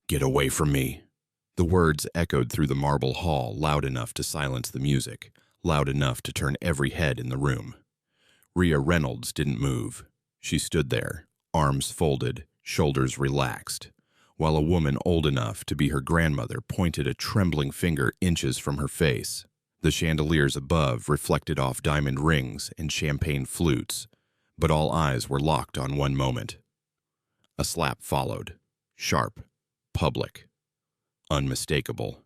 "Get away from me." The words echoed through the marble hall, loud enough to silence the music, loud enough to turn every head in the room. Ria Reynolds didn't move. She stood there, arms folded, shoulders relaxed, while a woman old enough to be her grandmother pointed a trembling finger inches from her face. The chandeliers above reflected off diamond rings and champagne flutes, but all eyes were locked on one moment. A slap followed, sharp, public, unmistakable.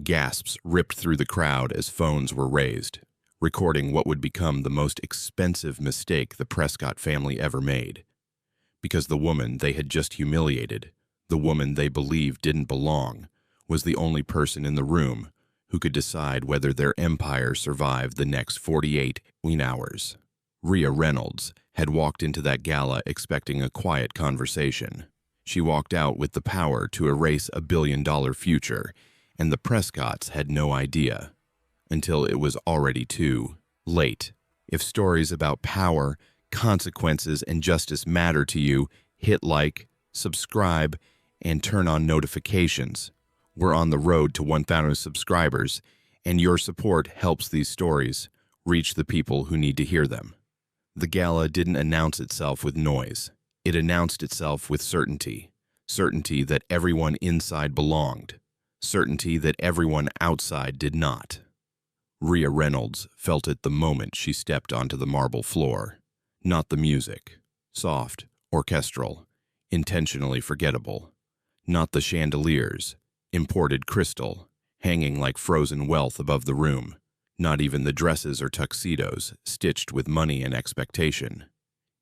Gasps ripped through the crowd as phones were raised, recording what would become the most expensive mistake the Prescott family ever made. Because the woman they had just humiliated, the woman they believed didn't belong, was the only person in the room who could decide whether their empire survived the next 48 hours. Ria Reynolds had walked into that gala expecting a quiet conversation. She walked out with the power to erase a billion-dollar future, and the Prescotts had no idea, until it was already too late. If stories about power, consequences, and justice matter to you, hit like, subscribe, and turn on notifications. We're on the road to 1,000 subscribers, and your support helps these stories reach the people who need to hear them. The gala didn't announce itself with noise. It announced itself with certainty. Certainty that everyone inside belonged. Certainty that everyone outside did not. Ria Reynolds felt it the moment she stepped onto the marble floor. Not the music, soft, orchestral, intentionally forgettable. Not the chandeliers, imported crystal, hanging like frozen wealth above the room. Not even the dresses or tuxedos, stitched with money and expectation.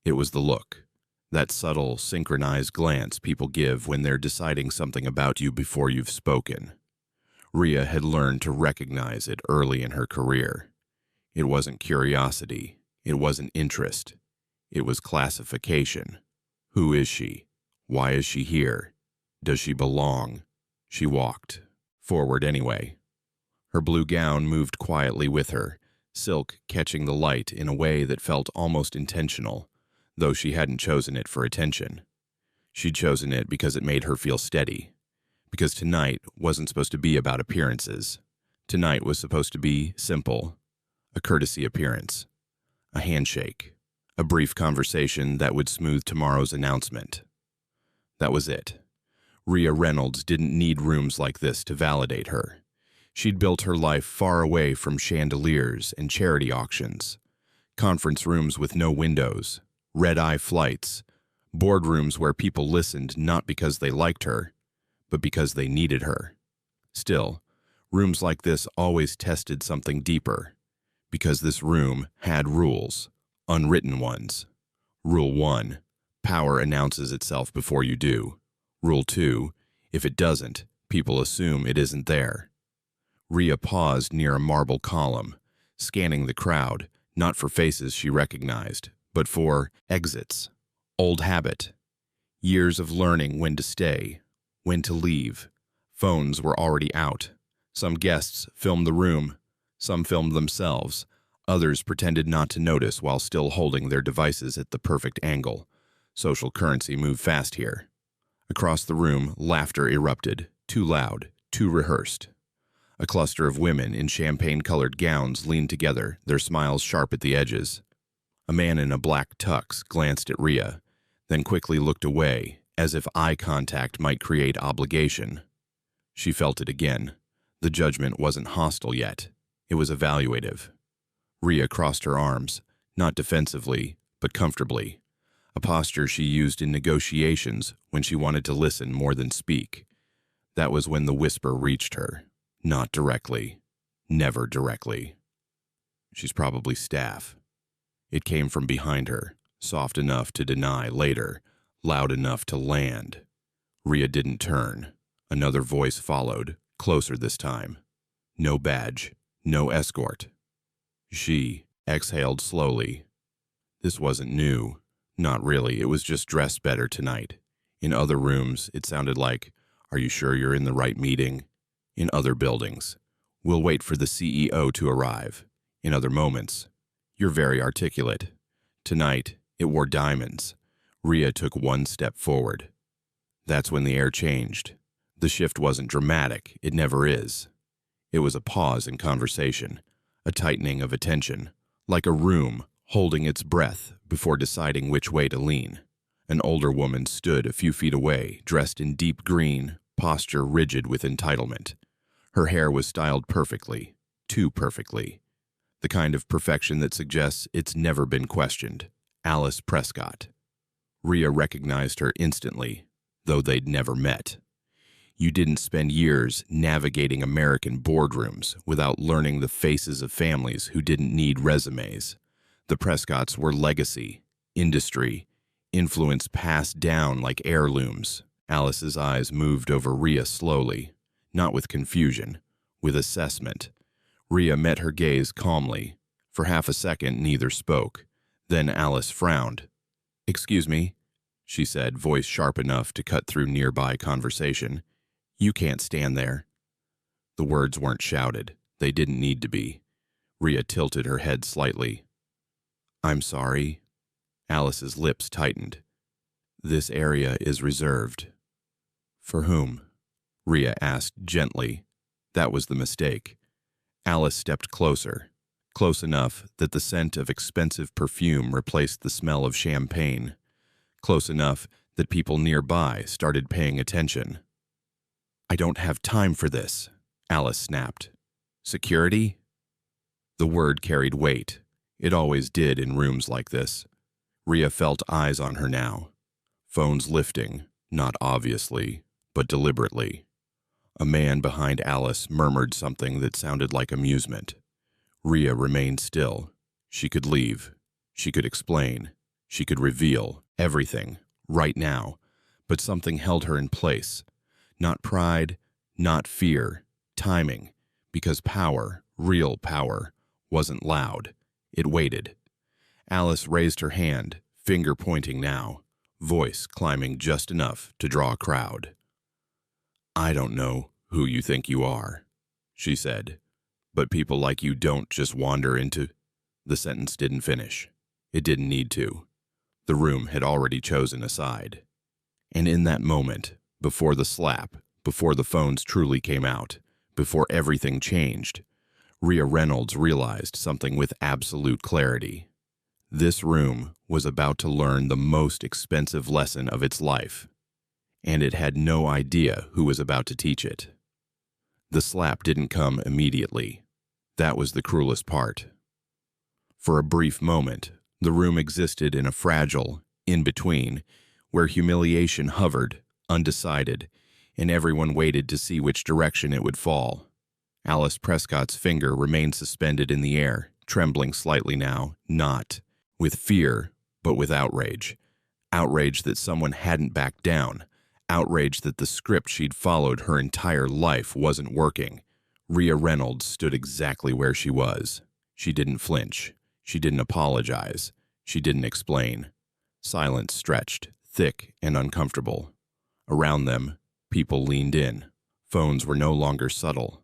It was the look, that subtle, synchronized glance people give when they're deciding something about you before you've spoken. Ria had learned to recognize it early in her career. It wasn't curiosity. It wasn't interest. It was classification. Who is she? Why is she here? Does she belong? She walked forward anyway. Her blue gown moved quietly with her, silk catching the light in a way that felt almost intentional, though she hadn't chosen it for attention. She'd chosen it because it made her feel steady. Because tonight wasn't supposed to be about appearances. Tonight was supposed to be simple. A courtesy appearance. A handshake. A brief conversation that would smooth tomorrow's announcement. That was it. Ria Reynolds didn't need rooms like this to validate her. She'd built her life far away from chandeliers and charity auctions. Conference rooms with no windows. Red-eye flights. Boardrooms where people listened not because they liked her, but because they needed her. Still, rooms like this always tested something deeper, because this room had rules, unwritten ones. Rule 1, power announces itself before you do. Rule 2, if it doesn't, people assume it isn't there. Ria paused near a marble column, scanning the crowd, not for faces she recognized, but for exits. Old habit. Years of learning when to stay, when to leave. Phones were already out. Some guests filmed the room. Some filmed themselves. Others pretended not to notice while still holding their devices at the perfect angle. Social currency moved fast here. Across the room, laughter erupted, too loud, too rehearsed. A cluster of women in champagne-colored gowns leaned together, their smiles sharp at the edges. A man in a black tux glanced at Ria, then quickly looked away, as if eye contact might create obligation. She felt it again. The judgment wasn't hostile yet. It was evaluative. Ria crossed her arms, not defensively, but comfortably, a posture she used in negotiations when she wanted to listen more than speak. That was when the whisper reached her. Not directly. Never directly. She's probably staff. It came from behind her, soft enough to deny later, loud enough to land. Ria didn't turn. Another voice followed, closer this time. No badge, no escort. She exhaled slowly. This wasn't new. Not really, it was just dressed better tonight. In other rooms, it sounded like, "Are you sure you're in the right meeting?" In other buildings, "We'll wait for the CEO to arrive." In other moments, "You're very articulate." Tonight, it wore diamonds. Ria took one step forward. That's when the air changed. The shift wasn't dramatic, it never is. It was a pause in conversation, a tightening of attention, like a room holding its breath before deciding which way to lean. An older woman stood a few feet away, dressed in deep green, posture rigid with entitlement. Her hair was styled perfectly, too perfectly. The kind of perfection that suggests it's never been questioned. Alice Prescott. Ria recognized her instantly, though they'd never met. You didn't spend years navigating American boardrooms without learning the faces of families who didn't need resumes. The Prescotts were legacy, industry, influence passed down like heirlooms. Alice's eyes moved over Ria slowly, not with confusion, with assessment. Ria met her gaze calmly. For half a second, neither spoke. Then Alice frowned. "Excuse me," she said, voice sharp enough to cut through nearby conversation. "You can't stand there." The words weren't shouted. They didn't need to be. Ria tilted her head slightly. "I'm sorry." Alice's lips tightened. "This area is reserved." "For whom?" Ria asked gently. That was the mistake. Alice stepped closer, close enough that the scent of expensive perfume replaced the smell of champagne, close enough that people nearby started paying attention. "I don't have time for this," Alice snapped. "Security?" The word carried weight. It always did in rooms like this. Ria felt eyes on her now. Phones lifting, not obviously, but deliberately. A man behind Alice murmured something that sounded like amusement. Ria remained still. She could leave. She could explain. She could reveal everything, right now. But something held her in place. Not pride, not fear, timing. Because power, real power, wasn't loud. It waited. Alice raised her hand, finger pointing now, voice climbing just enough to draw a crowd. "I don't know who you think you are," she said, "but people like you don't just wander into—" The sentence didn't finish. It didn't need to. The room had already chosen a side. And in that moment, before the slap, before the phones truly came out, before everything changed, Ria Reynolds realized something with absolute clarity. This room was about to learn the most expensive lesson of its life, and it had no idea who was about to teach it. The slap didn't come immediately. That was the cruelest part. For a brief moment, the room existed in a fragile in-between, where humiliation hovered, undecided, and everyone waited to see which direction it would fall. Alice Prescott's finger remained suspended in the air, trembling slightly now, not with fear, but with outrage. Outrage that someone hadn't backed down. Outrage that the script she'd followed her entire life wasn't working. Ria Reynolds stood exactly where she was. She didn't flinch. She didn't apologize. She didn't explain. Silence stretched, thick and uncomfortable. Around them, people leaned in. Phones were no longer subtle.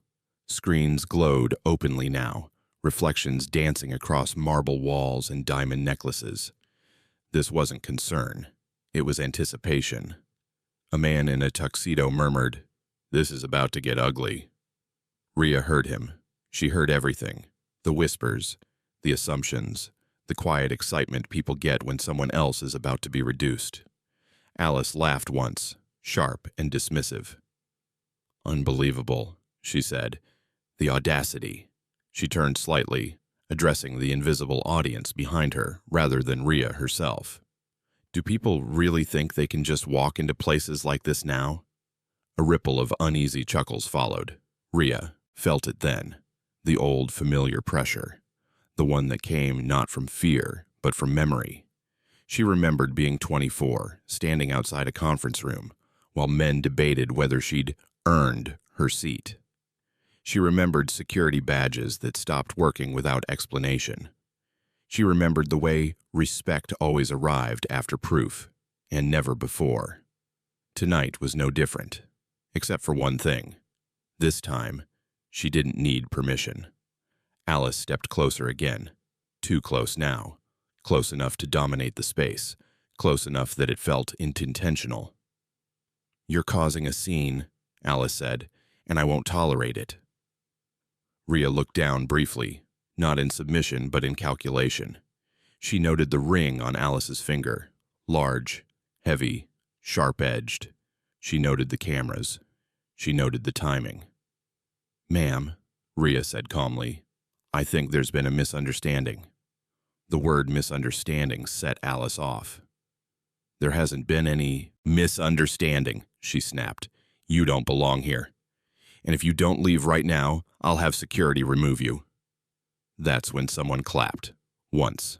Screens glowed openly now, reflections dancing across marble walls and diamond necklaces. This wasn't concern. It was anticipation. A man in a tuxedo murmured, "This is about to get ugly." Ria heard him. She heard everything. The whispers, the assumptions, the quiet excitement people get when someone else is about to be reduced. Alice laughed once, sharp and dismissive. "Unbelievable," she said. "The audacity." She turned slightly, addressing the invisible audience behind her rather than Ria herself. "Do people really think they can just walk into places like this now?" A ripple of uneasy chuckles followed. Ria felt it then, the old familiar pressure, the one that came not from fear, but from memory. She remembered being 24, standing outside a conference room, while men debated whether she'd earned her seat. She remembered security badges that stopped working without explanation. She remembered the way respect always arrived after proof, and never before. Tonight was no different, except for one thing. This time, she didn't need permission. Alice stepped closer again, too close now, close enough to dominate the space, close enough that it felt intentional. "You're causing a scene," Alice said, "and I won't tolerate it." Ria looked down briefly, not in submission but in calculation. She noted the ring on Alice's finger, large, heavy, sharp-edged. She noted the cameras. She noted the timing. "Ma'am," Ria said calmly, "I think there's been a misunderstanding." The word misunderstanding set Alice off. "There hasn't been any misunderstanding," she snapped. "You don't belong here. And if you don't leave right now, I'll have security remove you." That's when someone clapped. Once.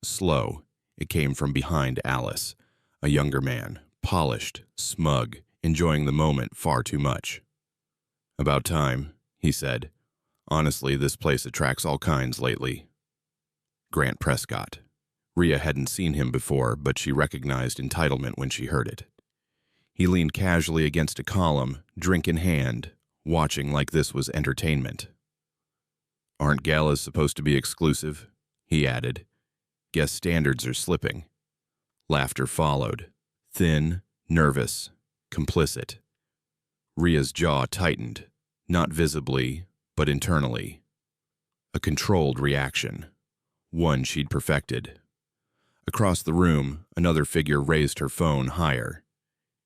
Slow. It came from behind Alice. A younger man, polished, smug, enjoying the moment far too much. "About time," he said. "Honestly, this place attracts all kinds lately." Grant Prescott. Ria hadn't seen him before, but she recognized entitlement when she heard it. He leaned casually against a column, drink in hand, watching like this was entertainment. "Aren't galas supposed to be exclusive?" he added. "Guest standards are slipping." Laughter followed. Thin, nervous, complicit. Ria's jaw tightened, not visibly, but internally. A controlled reaction. One she'd perfected. Across the room, another figure raised her phone higher.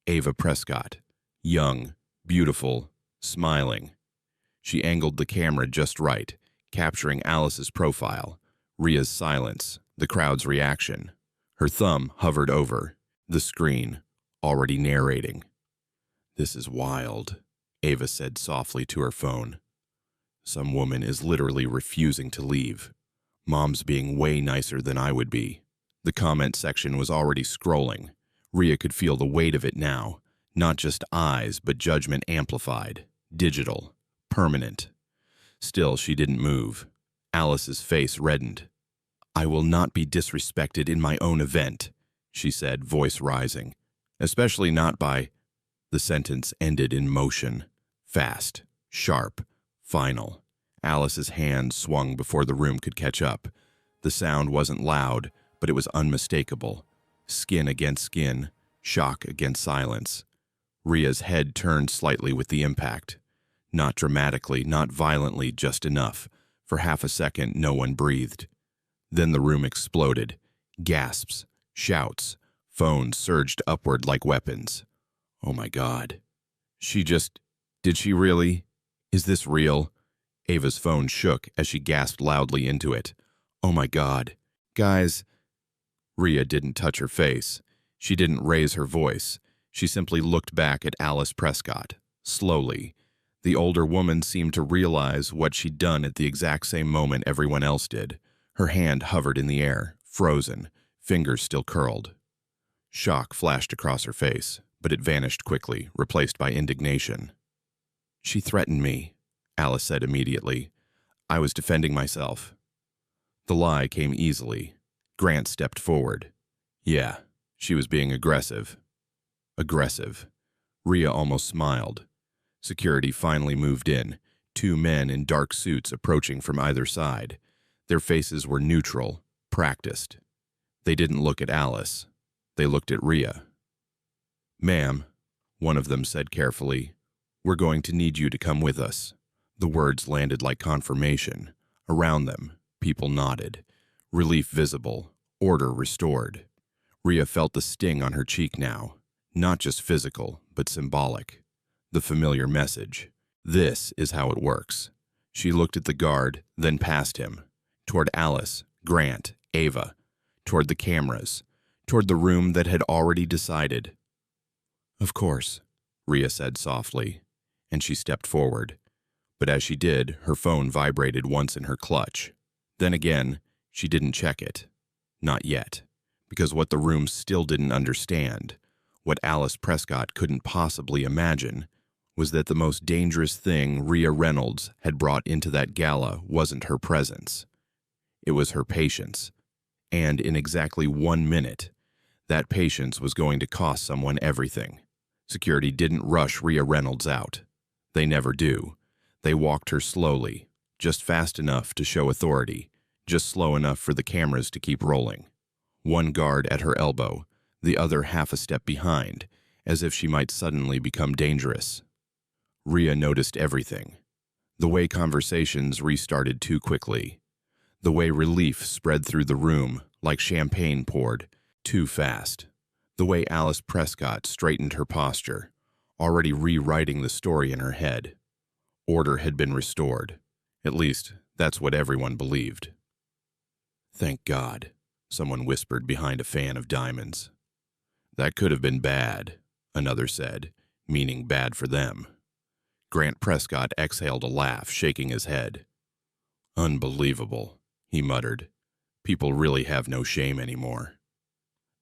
Ava Prescott. Young, beautiful, smiling. She angled the camera just right, capturing Alice's profile, Ria's silence, the crowd's reaction. Her thumb hovered over the screen, already narrating. "This is wild," Ava said softly to her phone. "Some woman is literally refusing to leave. Mom's being way nicer than I would be." The comment section was already scrolling. Ria could feel the weight of it now. Not just eyes, but judgment amplified, digital, permanent. Still, she didn't move. Alice's face reddened. "I will not be disrespected in my own event," she said, voice rising. "Especially not by—" The sentence ended in motion. Fast, sharp, final. Alice's hand swung before the room could catch up. The sound wasn't loud, but it was unmistakable. Skin against skin, shock against silence. Ria's head turned slightly with the impact. Not dramatically, not violently, just enough. For half a second, no one breathed. Then the room exploded. Gasps, shouts, phones surged upward like weapons. "Oh my God. Did she really? Is this real?" Ava's phone shook as she gasped loudly into it. "Oh my God. Guys." Ria didn't touch her face. She didn't raise her voice. She simply looked back at Alice Prescott, slowly. The older woman seemed to realize what she'd done at the exact same moment everyone else did. Her hand hovered in the air, frozen, fingers still curled. Shock flashed across her face, but it vanished quickly, replaced by indignation. "She threatened me," Alice said immediately. "I was defending myself." The lie came easily. Grant stepped forward. "Yeah, she was being aggressive." Aggressive. Ria almost smiled. Security finally moved in, 2 men in dark suits approaching from either side. Their faces were neutral, practiced. They didn't look at Alice. They looked at Ria. "Ma'am," one of them said carefully, "we're going to need you to come with us." The words landed like confirmation. Around them, people nodded. Relief visible, order restored. Ria felt the sting on her cheek now. Not just physical, but symbolic. The familiar message. This is how it works. She looked at the guard, then past him. Toward Alice, Grant, Ava. Toward the cameras. Toward the room that had already decided. "Of course," Ria said softly, and she stepped forward. But as she did, her phone vibrated once in her clutch. Then again, she didn't check it. Not yet. Because what the room still didn't understand, what Alice Prescott couldn't possibly imagine, was that the most dangerous thing Ria Reynolds had brought into that gala wasn't her presence. It was her patience. And in exactly 1 minute, that patience was going to cost someone everything. Security didn't rush Ria Reynolds out. They never do. They walked her slowly, just fast enough to show authority, just slow enough for the cameras to keep rolling. One guard at her elbow, the other half a step behind, as if she might suddenly become dangerous. Ria noticed everything. The way conversations restarted too quickly. The way relief spread through the room like champagne poured too fast. The way Alice Prescott straightened her posture, already rewriting the story in her head. Order had been restored. At least, that's what everyone believed. "Thank God," someone whispered behind a fan of diamonds. "That could have been bad," another said, meaning bad for them. Grant Prescott exhaled a laugh, shaking his head. "Unbelievable," he muttered. "People really have no shame anymore."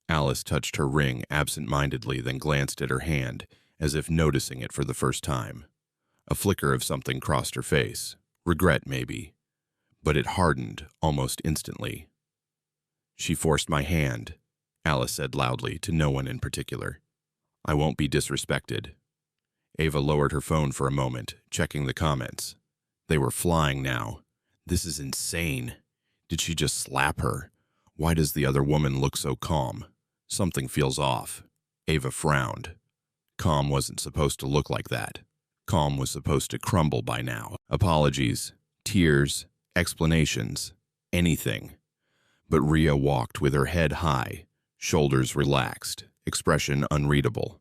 Alice touched her ring absent-mindedly, then glanced at her hand, as if noticing it for the first time. A flicker of something crossed her face. Regret, maybe. But it hardened almost instantly. "She forced my hand," Alice said loudly, to no one in particular. "I won't be disrespected." Ava lowered her phone for a moment, checking the comments. They were flying now. "This is insane. Did she just slap her? Why does the other woman look so calm? Something feels off." Ava frowned. Calm wasn't supposed to look like that. Calm was supposed to crumble by now. Apologies, tears, explanations, anything. But Ria walked with her head high, shoulders relaxed, expression unreadable.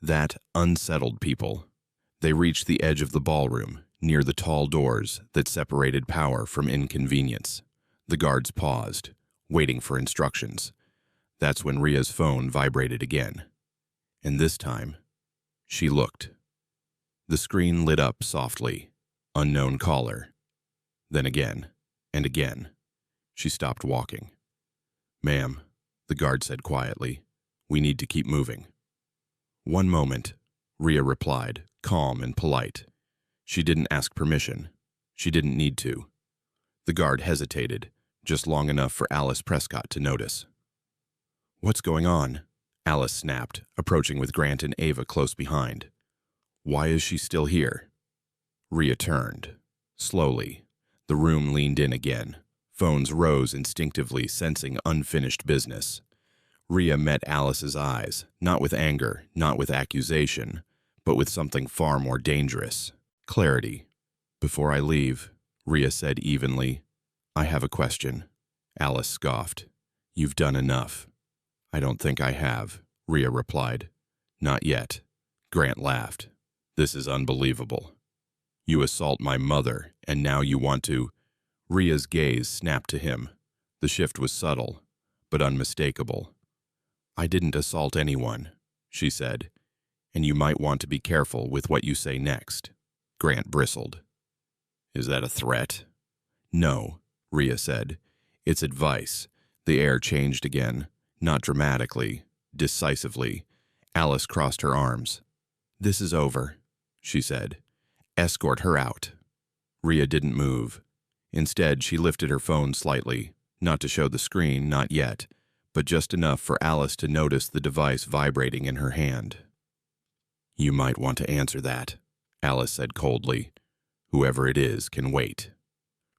That unsettled people. They reached the edge of the ballroom, near the tall doors that separated power from inconvenience. The guards paused, waiting for instructions. That's when Ria's phone vibrated again. And this time, she looked. The screen lit up softly. Unknown caller. Then again, and again. She stopped walking. "Ma'am," the guard said quietly, "we need to keep moving." "One moment," Ria replied, calm and polite. She didn't ask permission. She didn't need to. The guard hesitated, just long enough for Alice Prescott to notice. "What's going on?" Alice snapped, approaching with Grant and Ava close behind. "Why is she still here?" Ria turned. Slowly, the room leaned in again. Phones rose instinctively, sensing unfinished business. Ria met Alice's eyes, not with anger, not with accusation, but with something far more dangerous. Clarity. "Before I leave," Ria said evenly, "I have a question." Alice scoffed. "You've done enough." "I don't think I have," Ria replied. "Not yet." Grant laughed. "This is unbelievable. You assault my mother, and now you want to—" Ria's gaze snapped to him. The shift was subtle, but unmistakable. "I didn't assault anyone," she said, "and you might want to be careful with what you say next." Grant bristled. "Is that a threat?" "No," Ria said. "It's advice." The air changed again, not dramatically, decisively. Alice crossed her arms. "This is over," she said. "Escort her out." Ria didn't move. Instead, she lifted her phone slightly, not to show the screen, not yet, but just enough for Alice to notice the device vibrating in her hand. "You might want to answer that," Alice said coldly. "Whoever it is can wait."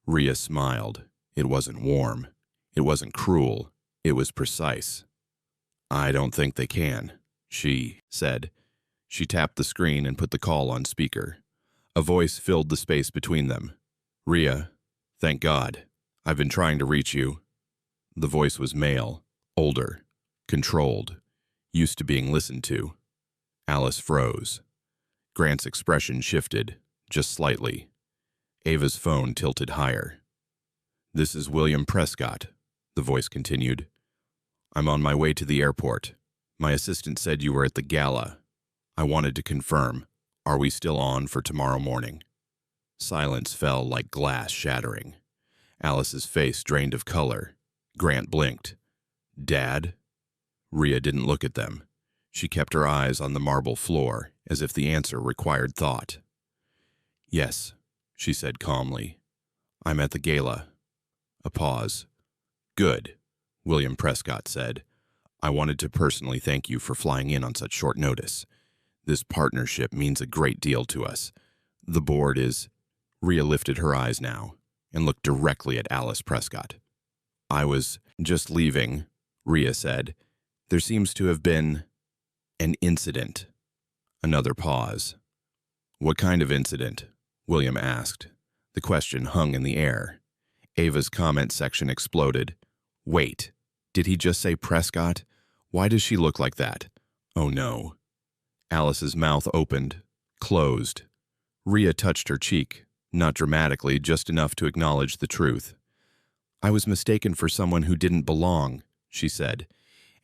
Ria smiled. It wasn't warm. It wasn't cruel. It was precise. "I don't think they can," she said. She tapped the screen and put the call on speaker. A voice filled the space between them. "Ria, thank God. I've been trying to reach you." The voice was male, older, controlled, used to being listened to. Alice froze. Grant's expression shifted, just slightly. Ava's phone tilted higher. "This is William Prescott," the voice continued. "I'm on my way to the airport. My assistant said you were at the Gala. I wanted to confirm. Are we still on for tomorrow morning?" Silence fell like glass shattering. Alice's face drained of color. Grant blinked. "Dad?" Ria didn't look at them. She kept her eyes on the marble floor, as if the answer required thought. "Yes," she said calmly. "I'm at the Gala." A pause. "Good," William Prescott said. "I wanted to personally thank you for flying in on such short notice. This partnership means a great deal to us. The board is—" Ria lifted her eyes now and looked directly at Alice Prescott. "I was just leaving," Ria said. "There seems to have been an incident." Another pause. What kind of incident? William asked. The question hung in the air. Ava's comment section exploded. Wait, did he just say Prescott? Why does she look like that? Oh no. Alice's mouth opened, closed. Ria touched her cheek, not dramatically, just enough to acknowledge the truth. I was mistaken for someone who didn't belong, she said,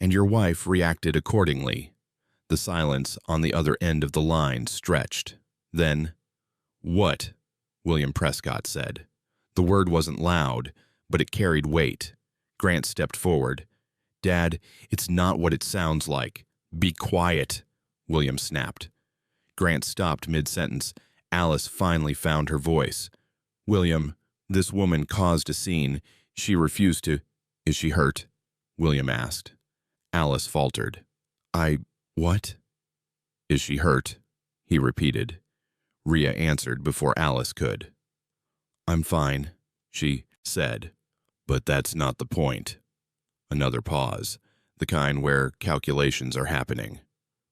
and your wife reacted accordingly. The silence on the other end of the line stretched. Then, what? William Prescott said. The word wasn't loud, but it carried weight. Grant stepped forward. Dad, it's not what it sounds like. Be quiet, William snapped. Grant stopped mid-sentence. Alice finally found her voice. William, this woman caused a scene. She refused to. Is she hurt? William asked. Alice faltered. What? Is she hurt? He repeated. Ria answered before Alice could. I'm fine, she said. But that's not the point. Another pause, the kind where calculations are happening.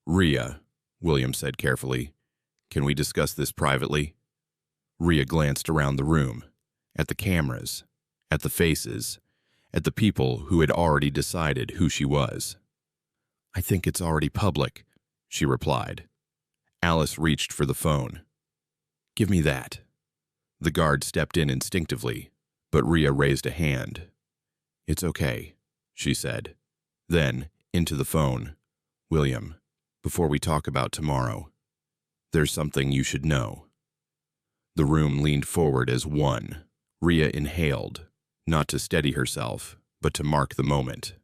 Ria, William said carefully, can we discuss this privately? Ria glanced around the room, at the cameras, at the faces, at the people who had already decided who she was. I think it's already public, she replied. Alice reached for the phone. Give me that. The guard stepped in instinctively, but Ria raised a hand. It's okay, she said. Then, into the phone. William, before we talk about tomorrow, there's something you should know. The room leaned forward as one. Ria inhaled, not to steady herself, but to mark the moment.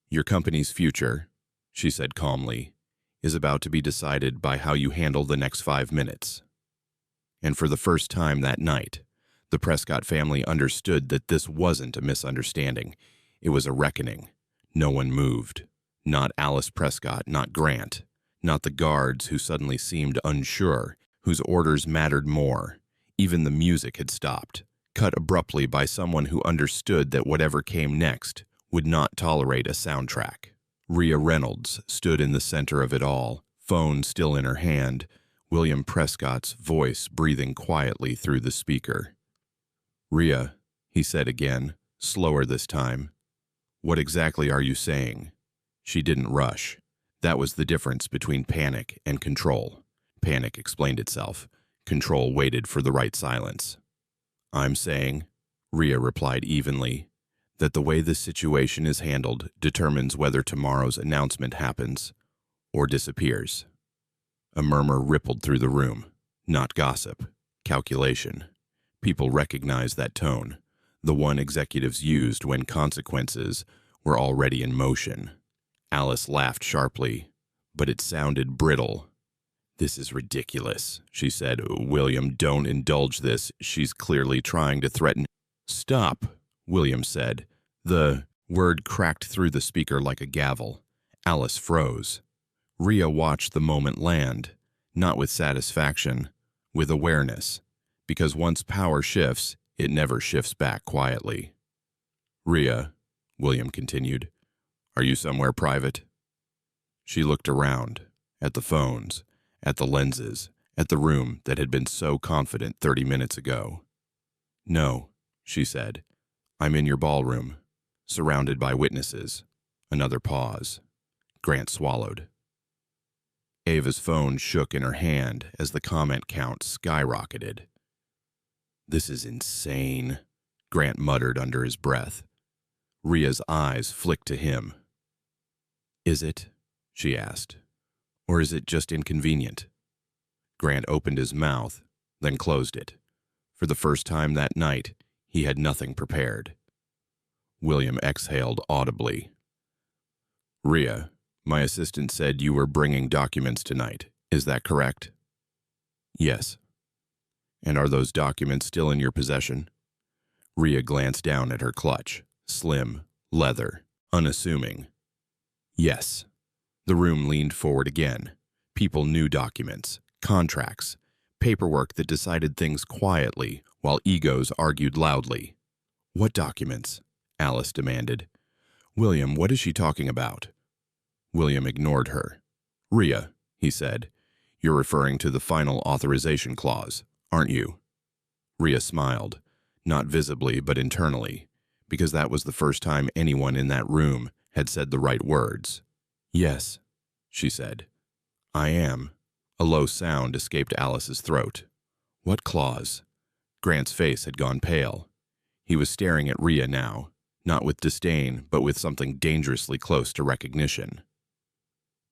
Your company's future, she said calmly, is about to be decided by how you handle the next 5 minutes. And for the first time that night, the Prescott family understood that this wasn't a misunderstanding. It was a reckoning. No one moved. Not Alice Prescott, not Grant, not the guards who suddenly seemed unsure, whose orders mattered more. Even the music had stopped, cut abruptly by someone who understood that whatever came next would not tolerate a soundtrack. Ria Reynolds stood in the center of it all, phone still in her hand, William Prescott's voice breathing quietly through the speaker. Ria, he said again, slower this time. What exactly are you saying? She didn't rush. That was the difference between panic and control. Panic explained itself. Control waited for the right silence. I'm saying, Ria replied evenly, that the way this situation is handled determines whether tomorrow's announcement happens or disappears. A murmur rippled through the room. Not gossip, calculation. People recognized that tone, the one executives used when consequences were already in motion. Alice laughed sharply, but it sounded brittle. This is ridiculous, she said. William, don't indulge this. She's clearly trying to threaten. Stop, William said. The word cracked through the speaker like a gavel. Alice froze. Ria watched the moment land, not with satisfaction, with awareness, because once power shifts, it never shifts back quietly. Ria, William continued, are you somewhere private? She looked around, at the phones, at the lenses, at the room that had been so confident 30 minutes ago. No, she said. I'm in your ballroom, surrounded by witnesses. Another pause. Grant swallowed. Ava's phone shook in her hand as the comment count skyrocketed. This is insane, Grant muttered under his breath. Ria's eyes flicked to him. Is it? She asked. Or is it just inconvenient? Grant opened his mouth, then closed it. For the first time that night, he had nothing prepared. William exhaled audibly. Ria, my assistant said you were bringing documents tonight. Is that correct? Yes. And are those documents still in your possession? Ria glanced down at her clutch, slim, leather, unassuming. Yes. The room leaned forward again. People knew documents, contracts, paperwork that decided things quietly while egos argued loudly. What documents? Alice demanded. William, what is she talking about? William ignored her. Ria, he said, You're referring to the final authorization clause, aren't you? Ria smiled, not visibly but internally, because that was the first time anyone in that room had said the right words. Yes, she said. I am. A low sound escaped Alice's throat. What clause? Grant's face had gone pale. He was staring at Ria now, not with disdain, but with something dangerously close to recognition.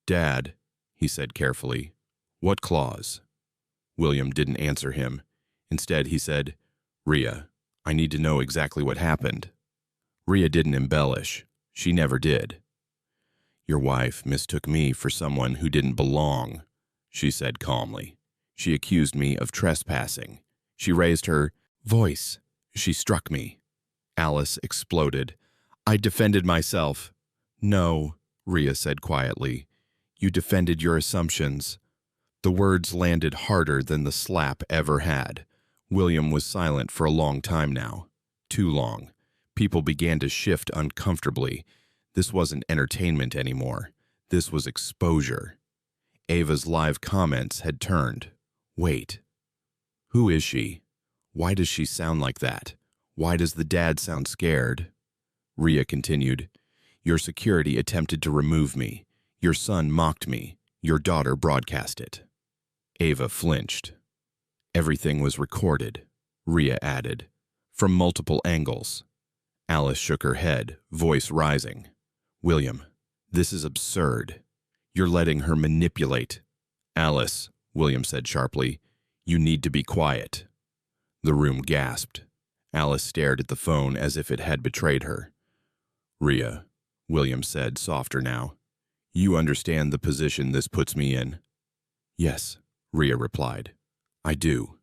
Dad, he said carefully, what clause? William didn't answer him. Instead, he said, Ria, I need to know exactly what happened. Ria didn't embellish. She never did. Your wife mistook me for someone who didn't belong, she said calmly. She accused me of trespassing. She raised her voice. She struck me. Alice exploded. I defended myself. No, Ria said quietly. You defended your assumptions. The words landed harder than the slap ever had. William was silent for a long time now. Too long. People began to shift uncomfortably. This wasn't entertainment anymore. This was exposure. Ava's live comments had turned. Wait. Who is she? Why does she sound like that? Why does the dad sound scared? Ria continued. Your security attempted to remove me. Your son mocked me. Your daughter broadcast it. Ava flinched. Everything was recorded, Ria added, from multiple angles. Alice shook her head, voice rising. William, this is absurd. You're letting her manipulate. Alice, William said sharply, you need to be quiet. The room gasped. Alice stared at the phone as if it had betrayed her. Ria, William said, softer now, you understand the position this puts me in? Yes, Ria replied. I do.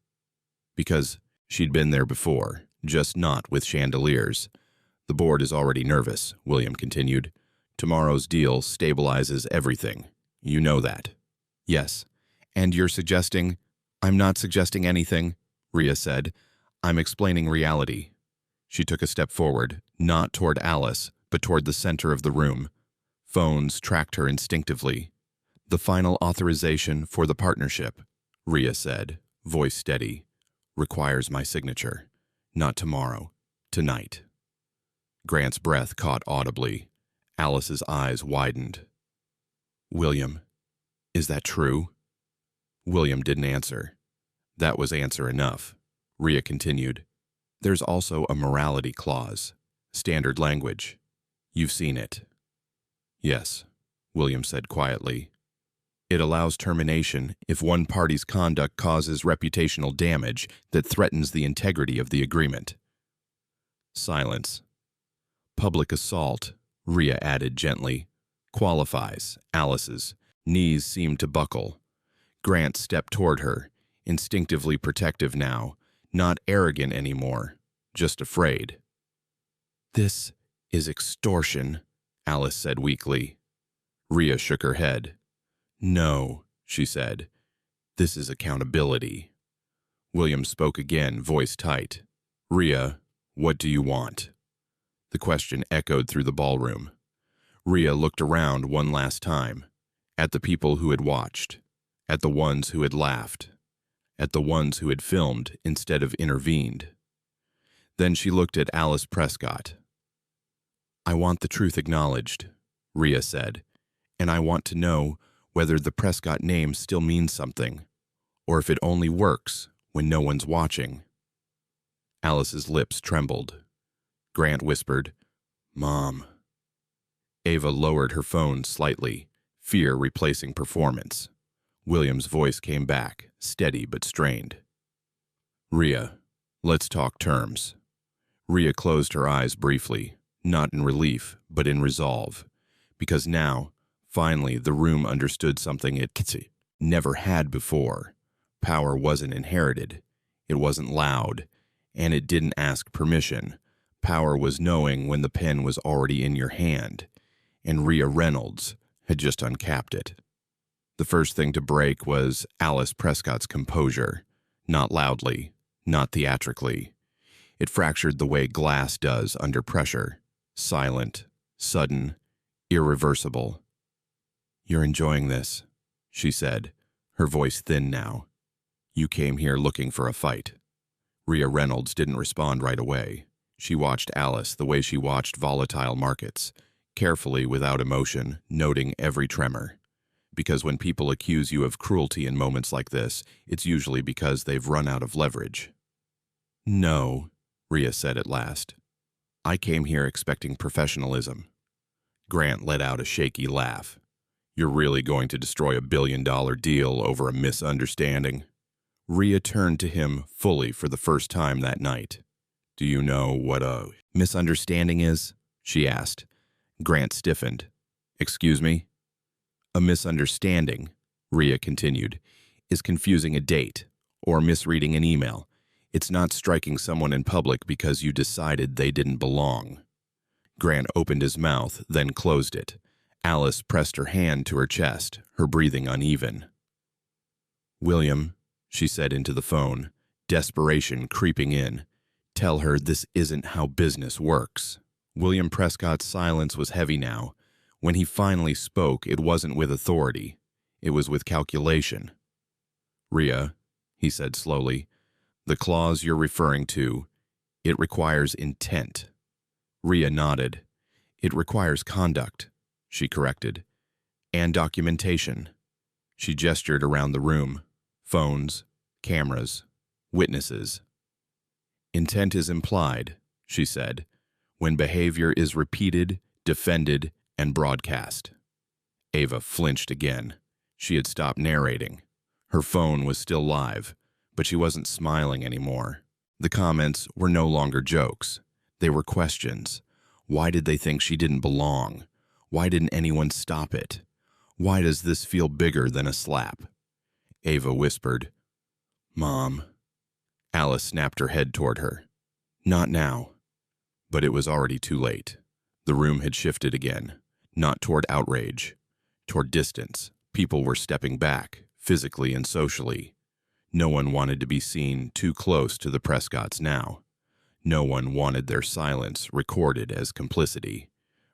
Because she'd been there before, just not with chandeliers. The board is already nervous, William continued. Tomorrow's deal stabilizes everything. You know that. Yes. And you're suggesting? I'm not suggesting anything, Ria said. I'm explaining reality. She took a step forward, not toward Alice, but toward the center of the room. Phones tracked her instinctively. The final authorization for the partnership, Ria said, voice steady, requires my signature. Not tomorrow. Tonight. Grant's breath caught audibly. Alice's eyes widened. William, is that true? William didn't answer. That was answer enough. Ria continued. There's also a morality clause. Standard language. You've seen it. Yes, William said quietly. It allows termination if one party's conduct causes reputational damage that threatens the integrity of the agreement. Silence. Public assault, Ria added gently, qualifies. Alice's knees seemed to buckle. Grant stepped toward her, instinctively protective now, not arrogant anymore, just afraid. This is extortion, Alice said weakly. Ria shook her head. No, she said. This is accountability. William spoke again, voice tight. Ria, what do you want? The question echoed through the ballroom. Ria looked around one last time, at the people who had watched, at the ones who had laughed, at the ones who had filmed instead of intervened. Then she looked at Alice Prescott. I want the truth acknowledged, Ria said, and I want to know whether the Prescott name still means something, or if it only works when no one's watching. Alice's lips trembled. Grant whispered, Mom. Ava lowered her phone slightly, fear replacing performance. William's voice came back, steady but strained. Ria, let's talk terms. Ria closed her eyes briefly, not in relief, but in resolve, because now, finally, the room understood something it never had before. Power wasn't inherited, it wasn't loud, and it didn't ask permission. Power was knowing when the pen was already in your hand, and Ria Reynolds had just uncapped it. The first thing to break was Alice Prescott's composure, not loudly, not theatrically. It fractured the way glass does under pressure, silent, sudden, irreversible. You're enjoying this, she said, her voice thin now. "You came here looking for a fight." Ria Reynolds didn't respond right away. She watched Alice the way she watched volatile markets, carefully without emotion, noting every tremor. Because when people accuse you of cruelty in moments like this, it's usually because they've run out of leverage. "No," Ria said at last. "I came here expecting professionalism." Grant let out a shaky laugh. "You're really going to destroy a billion-dollar deal over a misunderstanding?" Ria turned to him fully for the first time that night. "Do you know what a misunderstanding is?" she asked. Grant stiffened. "Excuse me?" "A misunderstanding," Ria continued, "is confusing a date or misreading an email. It's not striking someone in public because you decided they didn't belong." Grant opened his mouth, then closed it. Alice pressed her hand to her chest, her breathing uneven. "William," she said into the phone, desperation creeping in, "tell her this isn't how business works." William Prescott's silence was heavy now. When he finally spoke, it wasn't with authority. It was with calculation. "Ria," he said slowly, "the clause you're referring to, it requires intent." Ria nodded. "It requires conduct," she corrected, "and documentation." She gestured around the room. Phones, cameras, witnesses. "Intent is implied," she said, "when behavior is repeated, defended, and broadcast." Ava flinched again. She had stopped narrating. Her phone was still live, but she wasn't smiling anymore. The comments were no longer jokes. They were questions. Why did they think she didn't belong? Why didn't anyone stop it? Why does this feel bigger than a slap? Ava whispered, "Mom." Alice snapped her head toward her. "Not now." But it was already too late. The room had shifted again, not toward outrage, toward distance. People were stepping back, physically and socially. No one wanted to be seen too close to the Prescotts now. No one wanted their silence recorded as complicity.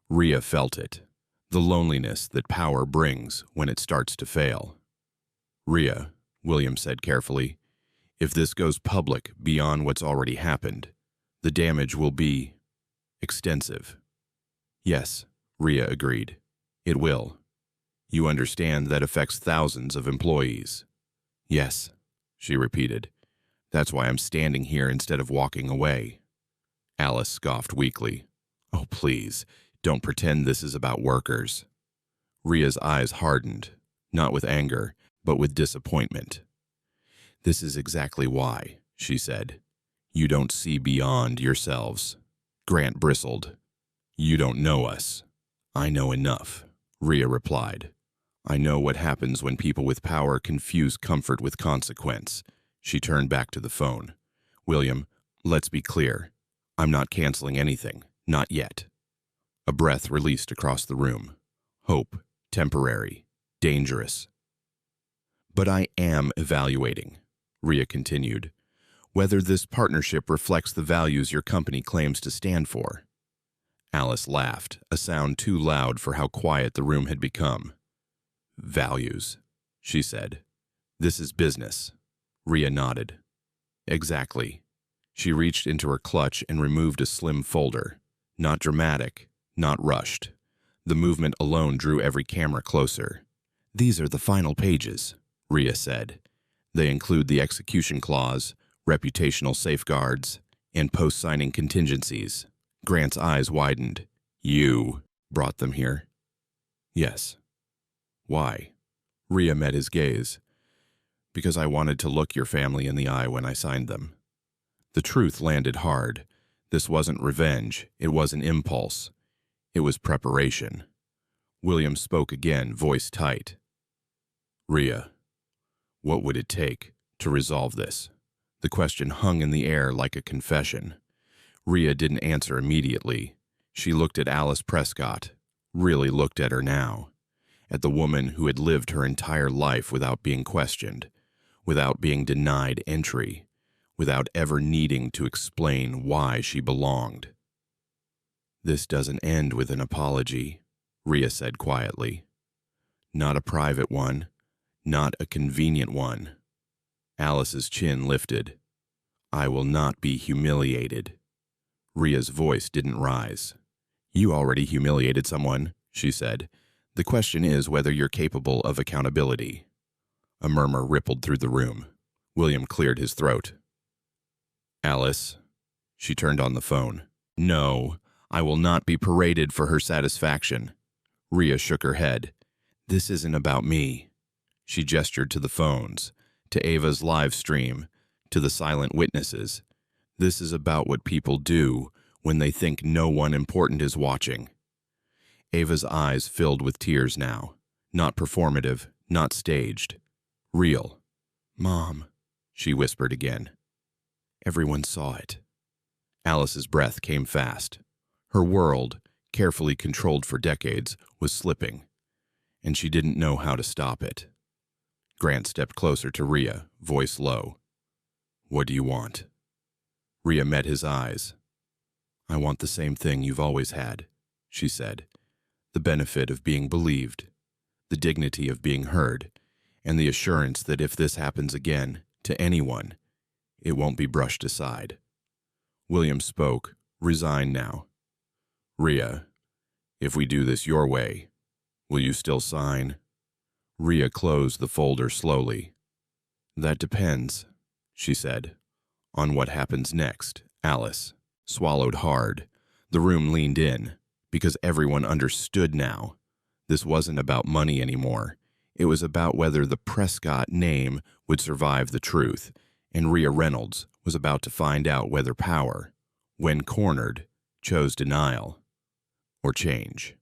Ria felt it, the loneliness that power brings when it starts to fail. "Ria," William said carefully, "if this goes public beyond what's already happened, the damage will be extensive." "Yes," Ria agreed. "It will. You understand that affects thousands of employees." "Yes," she repeated. "That's why I'm standing here instead of walking away." Alice scoffed weakly. "Oh, please, don't pretend this is about workers." Ria's eyes hardened, not with anger, but with disappointment. "This is exactly why," she said. "You don't see beyond yourselves." Grant bristled. "You don't know us." "I know enough," Ria replied. "I know what happens when people with power confuse comfort with consequence." She turned back to the phone. "William, let's be clear. I'm not canceling anything. Not yet." A breath released across the room. Hope, temporary, dangerous. "But I am evaluating," Ria continued, "whether this partnership reflects the values your company claims to stand for." Alice laughed, a sound too loud for how quiet the room had become. "Values," she said. "This is business." Ria nodded. "Exactly." She reached into her clutch and removed a slim folder. Not dramatic, not rushed. The movement alone drew every camera closer. "These are the final pages," Ria said. "They include the execution clause, reputational safeguards, and post-signing contingencies." Grant's eyes widened. "You brought them here?" "Yes." "Why?" Ria met his gaze. "Because I wanted to look your family in the eye when I signed them." The truth landed hard. This wasn't revenge. It was an impulse. It was preparation. William spoke again, voice tight. "Ria, what would it take to resolve this?" The question hung in the air like a confession. Ria didn't answer immediately. She looked at Alice Prescott, really looked at her now, at the woman who had lived her entire life without being questioned, without being denied entry, without ever needing to explain why she belonged. "This doesn't end with an apology," Ria said quietly. "Not a private one, Not a convenient one. Alice's chin lifted. I will not be humiliated. Ria's voice didn't rise. You already humiliated someone, she said. The question is whether you're capable of accountability. A murmur rippled through the room. William cleared his throat. Alice. She turned on the phone. No, I will not be paraded for her satisfaction. Ria shook her head. This isn't about me. She gestured to the phones, to Ava's live stream, to the silent witnesses. This is about what people do when they think no one important is watching. Ava's eyes filled with tears now. Not performative, not staged. Real. Mom, she whispered again. Everyone saw it. Alice's breath came fast. Her world, carefully controlled for decades, was slipping, and she didn't know how to stop it. Grant stepped closer to Ria, voice low. What do you want? Ria met his eyes. I want the same thing you've always had, she said. The benefit of being believed, the dignity of being heard, and the assurance that if this happens again, to anyone, it won't be brushed aside. William spoke, resigned now. Ria, if we do this your way, will you still sign? Ria closed the folder slowly. That depends, she said. On what happens next. Alice swallowed hard. The room leaned in, because everyone understood now. This wasn't about money anymore. It was about whether the Prescott name would survive the truth, and Ria Reynolds was about to find out whether power, when cornered, chose denial or change.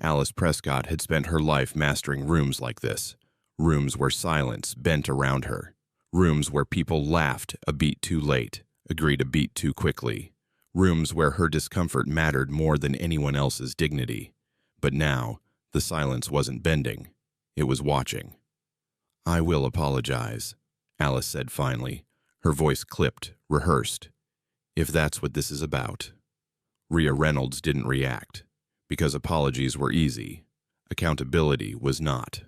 Alice Prescott had spent her life mastering rooms like this, rooms where silence bent around her, rooms where people laughed a beat too late, agreed a beat too quickly, rooms where her discomfort mattered more than anyone else's dignity. But now, the silence wasn't bending. It was watching. I will apologize, Alice said finally, her voice clipped, rehearsed. If that's what this is about. Ria Reynolds didn't react, because apologies were easy. Accountability was not.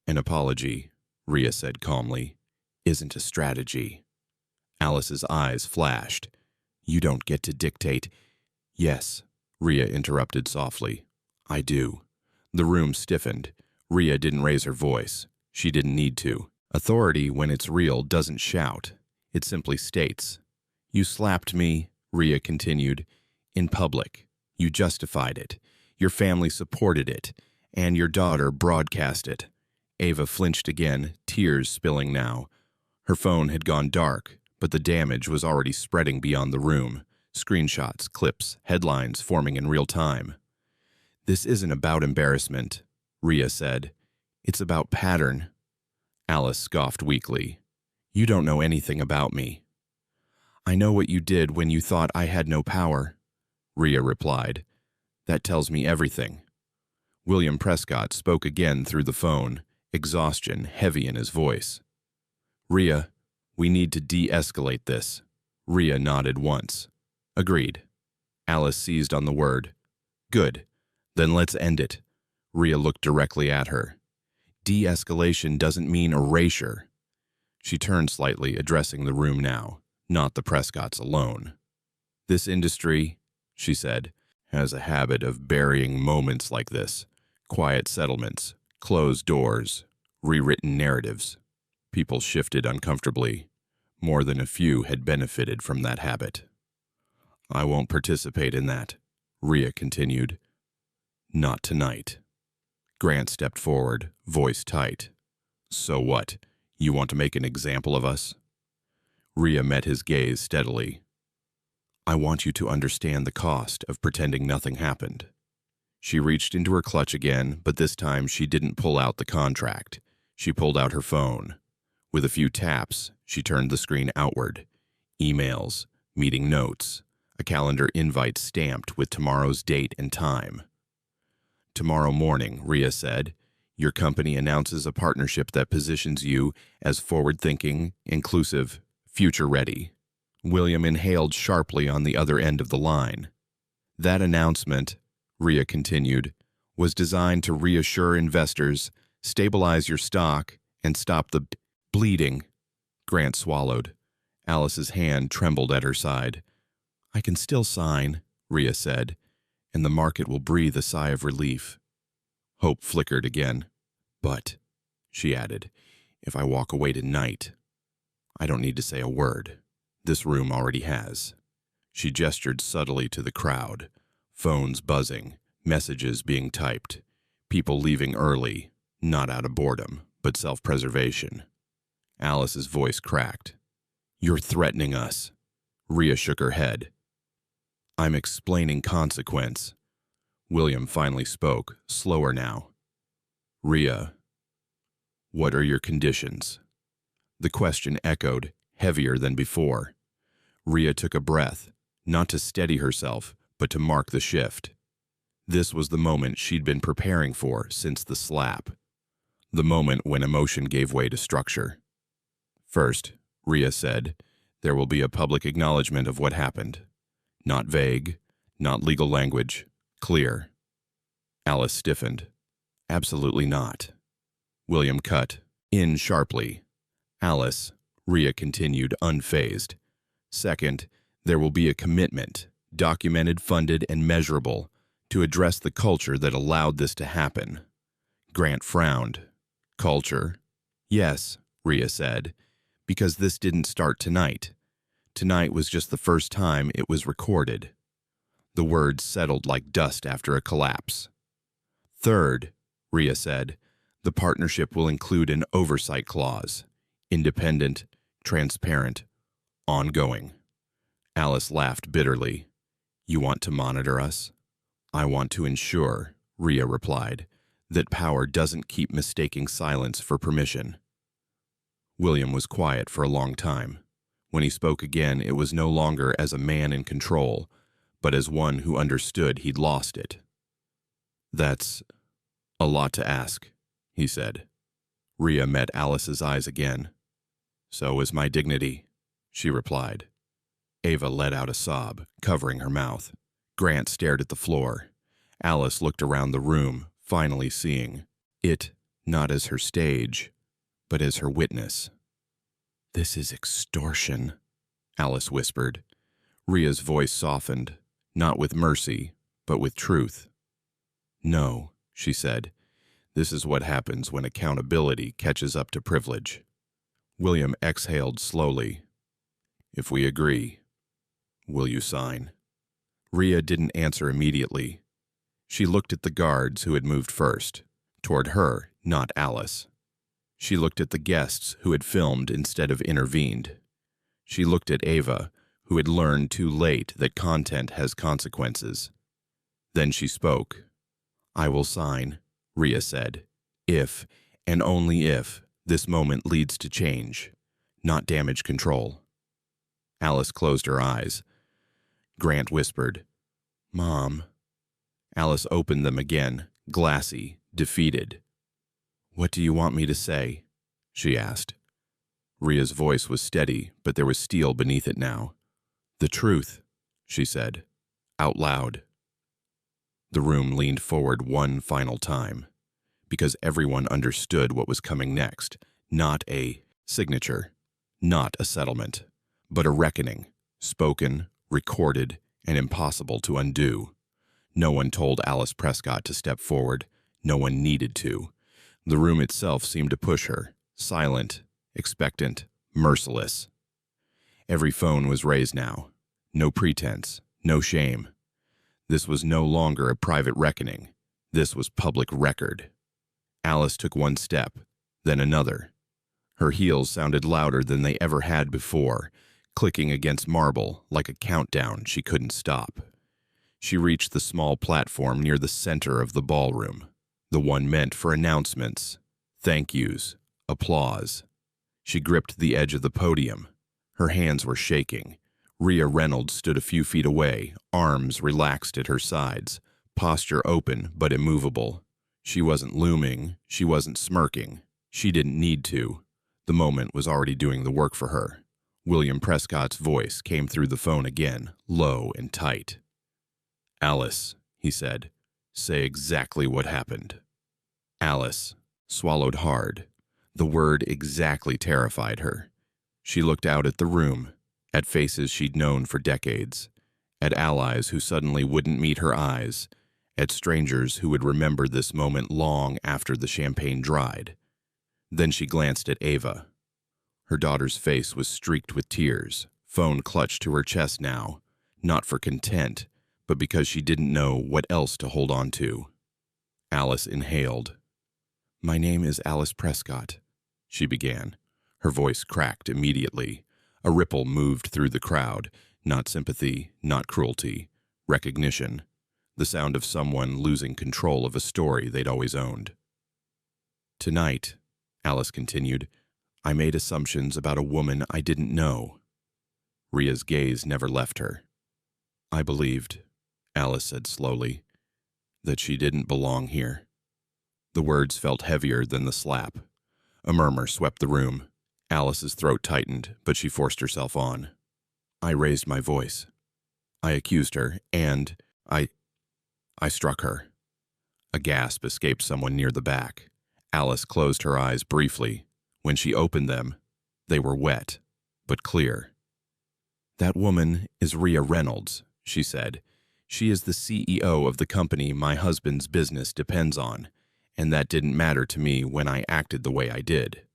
An apology, Ria said calmly, isn't a strategy. Alice's eyes flashed. You don't get to dictate. Yes, Ria interrupted softly. I do. The room stiffened. Ria didn't raise her voice. She didn't need to. Authority, when it's real, doesn't shout. It simply states. You slapped me, Ria continued, in public. You justified it. Your family supported it, and your daughter broadcast it. Ava flinched again, tears spilling now. Her phone had gone dark, but the damage was already spreading beyond the room. Screenshots, clips, headlines forming in real time. This isn't about embarrassment, Ria said. It's about pattern. Alice scoffed weakly. You don't know anything about me. I know what you did when you thought I had no power, Ria replied. That tells me everything. William Prescott spoke again through the phone, exhaustion heavy in his voice. Ria, we need to de-escalate this. Ria nodded once. Agreed. Alice seized on the word. Good. Then let's end it. Ria looked directly at her. De-escalation doesn't mean erasure. She turned slightly, addressing the room now, not the Prescotts alone. This industry, she said, has a habit of burying moments like this. Quiet settlements, closed doors, rewritten narratives. People shifted uncomfortably. More than a few had benefited from that habit. I won't participate in that, Ria continued. Not tonight. Grant stepped forward, voice tight. So what? You want to make an example of us? Ria met his gaze steadily. I want you to understand the cost of pretending nothing happened. She reached into her clutch again, but this time she didn't pull out the contract. She pulled out her phone. With a few taps, she turned the screen outward. Emails, meeting notes, a calendar invite stamped with tomorrow's date and time. Tomorrow morning, Ria said, your company announces a partnership that positions you as forward-thinking, inclusive, future-ready. William inhaled sharply on the other end of the line. That announcement, Ria continued, was designed to reassure investors, stabilize your stock, And stop the bleeding. Grant swallowed. Alice's hand trembled at her side. I can still sign, Ria said, and the market will breathe a sigh of relief. Hope flickered again. But, she added, if I walk away tonight, I don't need to say a word. This room already has. She gestured subtly to the crowd. Phones buzzing, messages being typed, people leaving early, not out of boredom, but self-preservation. Alice's voice cracked. You're threatening us. Ria shook her head. I'm explaining consequence. William finally spoke, slower now. Ria, what are your conditions? The question echoed, heavier than before. Ria took a breath, not to steady herself, but to mark the shift. This was the moment she'd been preparing for since the slap. The moment when emotion gave way to structure. First, Ria said, there will be a public acknowledgement of what happened. Not vague, not legal language, clear. Alice stiffened. Absolutely not. William cut in sharply. Alice, Ria continued unfazed. Second, there will be a commitment, documented, funded, and measurable, to address the culture that allowed this to happen. Grant frowned. Culture? Yes, Ria said, because this didn't start tonight. Tonight was just the first time it was recorded. The words settled like dust after a collapse. Third, Ria said, the partnership will include an oversight clause. Independent, transparent, ongoing. Alice laughed bitterly. You want to monitor us? I want to ensure, Ria replied, that power doesn't keep mistaking silence for permission. William was quiet for a long time. When he spoke again, it was no longer as a man in control, but as one who understood he'd lost it. That's a lot to ask, he said. Ria met Alice's eyes again. So is my dignity, she replied. Ava let out a sob, covering her mouth. Grant stared at the floor. Alice looked around the room, finally seeing it not as her stage, but as her witness. This is extortion, Alice whispered. Ria's voice softened, not with mercy, but with truth. No, she said. This is what happens when accountability catches up to privilege. William exhaled slowly. If we agree, will you sign? Ria didn't answer immediately. She looked at the guards who had moved first, toward her, not Alice. She looked at the guests who had filmed instead of intervened. She looked at Ava, who had learned too late that content has consequences. Then she spoke. I will sign, Ria said, if, and only if, this moment leads to change, not damage control. Alice closed her eyes. Grant whispered, Mom. Alice opened them again, glassy, defeated. What do you want me to say? She asked. Ria's voice was steady, but there was steel beneath it now. The truth, she said, out loud. The room leaned forward one final time, because everyone understood what was coming next. Not a signature, not a settlement, but a reckoning, spoken, recorded, and impossible to undo. No one told Alice Prescott to step forward. No one needed to. The room itself seemed to push her, silent, expectant, merciless. Every phone was raised now. No pretense, no shame. This was no longer a private reckoning. This was public record. Alice took one step, then another. Her heels sounded louder than they ever had before, clicking against marble like a countdown she couldn't stop. She reached the small platform near the center of the ballroom, the one meant for announcements, thank yous, applause. She gripped the edge of the podium. Her hands were shaking. Ria Reynolds stood a few feet away, arms relaxed at her sides, posture open but immovable. She wasn't looming, she wasn't smirking. She didn't need to. The moment was already doing the work for her. William Prescott's voice came through the phone again, low and tight. Alice, he said, say exactly what happened. Alice swallowed hard. The word exactly terrified her. She looked out at the room, at faces she'd known for decades, at allies who suddenly wouldn't meet her eyes, at strangers who would remember this moment long after the champagne dried. Then she glanced at Ava. Her daughter's face was streaked with tears, phone clutched to her chest now, not for content, but because she didn't know what else to hold on to. Alice inhaled. "My name is Alice Prescott," she began. Her voice cracked immediately. A ripple moved through the crowd, not sympathy, not cruelty, recognition, the sound of someone losing control of a story they'd always owned. "Tonight," Alice continued, "I made assumptions about a woman I didn't know." Ria's gaze never left her. "I believed," Alice said slowly, "that she didn't belong here." The words felt heavier than the slap. A murmur swept the room. Alice's throat tightened, but she forced herself on. "I raised my voice. I accused her, and I struck her." A gasp escaped someone near the back. Alice closed her eyes briefly. When she opened them, they were wet, but clear. "That woman is Ria Reynolds," she said. "She is the CEO of the company my husband's business depends on, and that didn't matter to me when I acted the way I did."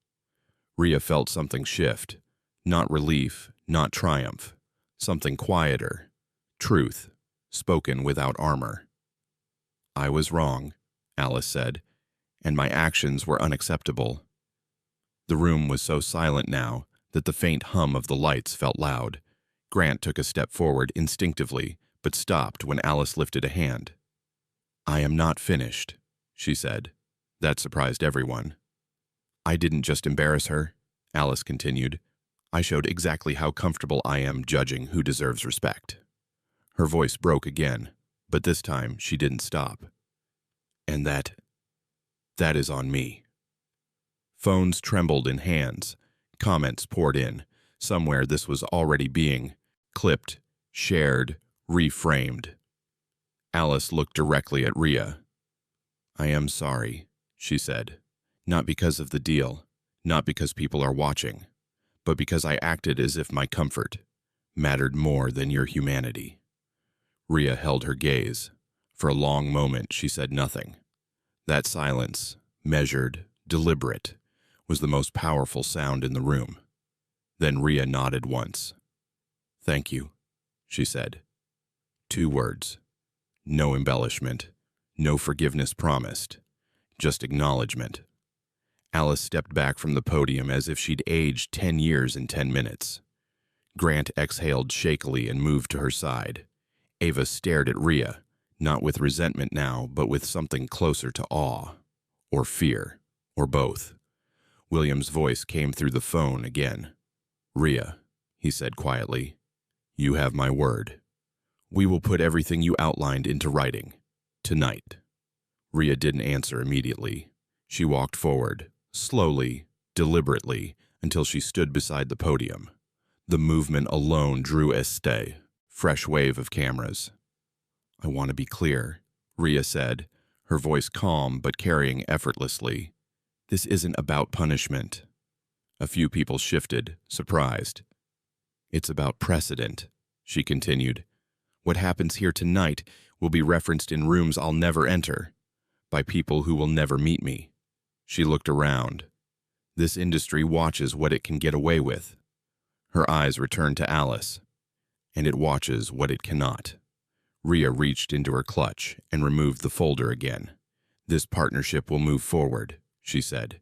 Ria felt something shift. Not relief, not triumph. Something quieter. Truth, spoken without armor. "I was wrong," Alice said, "and my actions were unacceptable." The room was so silent now that the faint hum of the lights felt loud. Grant took a step forward instinctively, but stopped when Alice lifted a hand. "I am not finished," she said. That surprised everyone. "I didn't just embarrass her," Alice continued. "I showed exactly how comfortable I am judging who deserves respect." Her voice broke again, but this time she didn't stop. "And that is on me." Phones trembled in hands. Comments poured in. Somewhere this was already being clipped, shared, reframed. Alice looked directly at Ria. "I am sorry," she said. "Not because of the deal, not because people are watching, but because I acted as if my comfort mattered more than your humanity." Ria held her gaze. For a long moment she said nothing. That silence, measured, deliberate, was the most powerful sound in the room. Then Ria nodded once. "Thank you," she said. 2 words. No embellishment, no forgiveness promised, just acknowledgement. Alice stepped back from the podium as if she'd aged 10 years in 10 minutes. Grant exhaled shakily and moved to her side. Ava stared at Ria, not with resentment now, but with something closer to awe, or fear, or both. William's voice came through the phone again. "Ria," he said quietly, "you have my word. We will put everything you outlined into writing. Tonight." Ria didn't answer immediately. She walked forward, slowly, deliberately, until she stood beside the podium. The movement alone drew a fresh wave of cameras. "I want to be clear," Ria said, her voice calm but carrying effortlessly. "This isn't about punishment." A few people shifted, surprised. "It's about precedent," she continued. "What happens here tonight will be referenced in rooms I'll never enter, by people who will never meet me." She looked around. "This industry watches what it can get away with." Her eyes returned to Alice. "And it watches what it cannot." Ria reached into her clutch and removed the folder again. "This partnership will move forward," she said,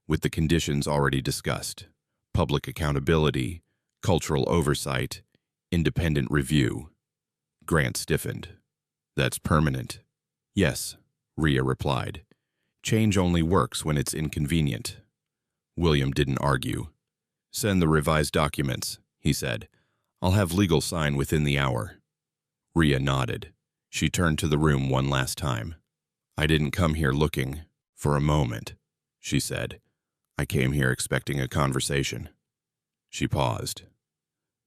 "with the conditions already discussed. Public accountability, cultural oversight, independent review." Grant stiffened. "That's permanent." "Yes," Ria replied. "Change only works when it's inconvenient." William didn't argue. "Send the revised documents," he said. "I'll have legal sign within the hour." Ria nodded. She turned to the room one last time. "I didn't come here looking for a moment," she said. "I came here expecting a conversation." She paused.